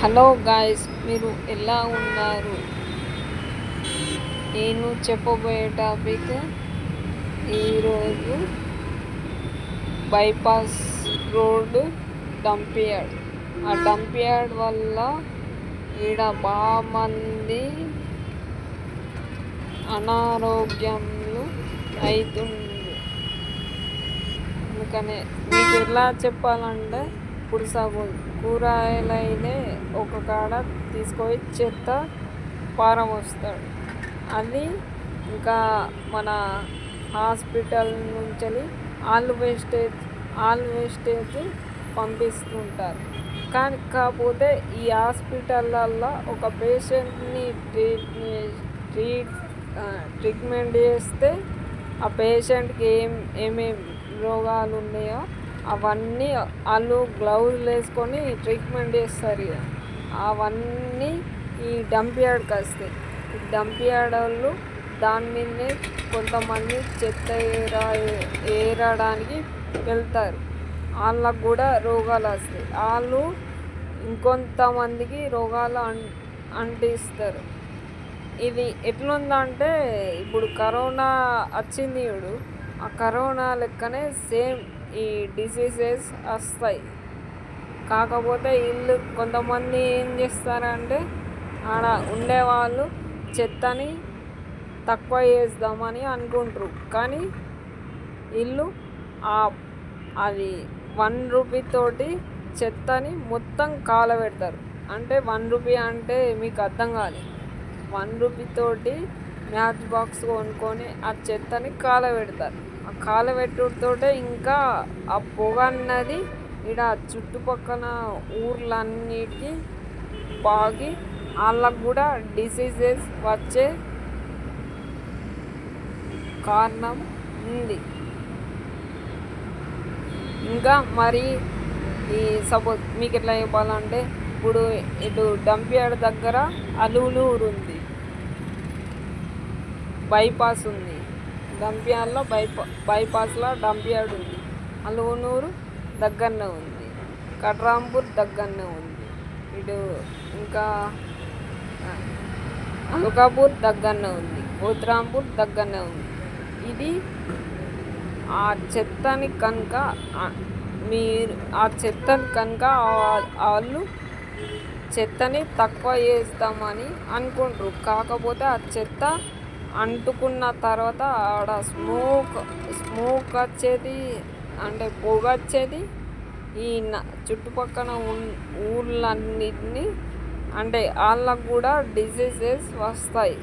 Hello guys, మీరు ఎలా ఉన్నారు? నేను చెప్పబోయే టాపిక్ ఈరోజు బైపాస్ రోడ్ డంప్ యార్డ్. ఆ డంప్ యార్డ్ వల్ల ఈడ బాగా మంది అనారోగ్యంలు అవుతుంది. అందుకనే మీకు ఎలా చెప్పాలంటే, ఇప్పుడు కూరగాయలైతే ఒక కాడ తీసుకొని చెత్త పారం వస్తాడు. అది ఇంకా మన హాస్పిటల్ నుంచి ఆల్ వేస్టేజ్ పంపిస్తుంటారు. కాకపోతే ఈ హాస్పిటల్లో ఒక పేషెంట్ని ట్రీట్మెంట్ చేస్తే ఆ పేషెంట్కి ఏమేమి రోగాలు ఉన్నాయో అవన్నీ వాళ్ళు గ్లౌజులు వేసుకొని ట్రీట్మెంట్ చేస్తారు. అవన్నీ ఈ డంప్ యార్డ్కి వస్తాయి. ఈ డంప్ యార్డ్ వాళ్ళు దాని మీదనే కొంతమంది చెత్త ఏరడానికి వెళ్తారు. వాళ్ళకు కూడా రోగాలు వస్తాయి. వాళ్ళు ఇంకొంతమందికి రోగాలు అంటిస్తారు. ఇది ఎట్లుందంటే, ఇప్పుడు కరోనా వచ్చింది చూడు, ఆ కరోనా లెక్కనే సేమ్ ఈ డిసీజెస్ వస్తాయి. కాకపోతే వీళ్ళు కొంతమంది ఏం చేస్తారంటే, ఆడ ఉండేవాళ్ళు చెత్తని తక్కువ చేద్దామని అనుకుంటారు. కానీ వీళ్ళు అది 1 రూపీతోటి చెత్తని మొత్తం కాలబెడతారు. అంటే 1 రూపీ అంటే మీకు అర్థం కాలేదు. 1 రూపీతోటి మ్యాచ్ బాక్స్ కొనుక్కొని ఆ చెత్తని కాలబెడతారు. ఆ కాలబెట్టుడుతోటే ఇంకా ఆ పొగ అన్నది ఈడ చుట్టుపక్కల ఊర్లన్నిటికీ పాకి వాళ్ళకు కూడా డిసీజెస్ వచ్చే కారణం ఉంది. ఇంకా మరి ఈ సపోజ్ మీకు ఎట్లా చెప్పాలంటే, ఇప్పుడు ఇటు డంప్ యార్డ్ దగ్గర అలువులూరు ఉంది, బైపాస్ ఉంది. డంప్ యార్డ్లో బైపాస్లో డంప్ యార్డ్ ఉంది. అలువునూరు దగ్గరనే ఉంది. కట్రాంపూర్ దగ్గరనే ఉంది. ఇటు ఇంకా అల్కాపూర్ దగ్గరనే ఉంది. కోత్రాంపూర్ దగ్గరనే ఉంది. ఇది ఆ చెత్తని కనుక వాళ్ళు చెత్తని తక్కువ చేస్తామని అనుకుంటారు. కాకపోతే ఆ చెత్త అంటుకున్న తర్వాత ఆడ స్మోక్ వచ్చేది, అంటే పొగ వచ్చేది ఈ చుట్టుపక్కల ఊర్లన్నిటినీ, అంటే వాళ్ళకు కూడా డిసీజెస్ వస్తాయి.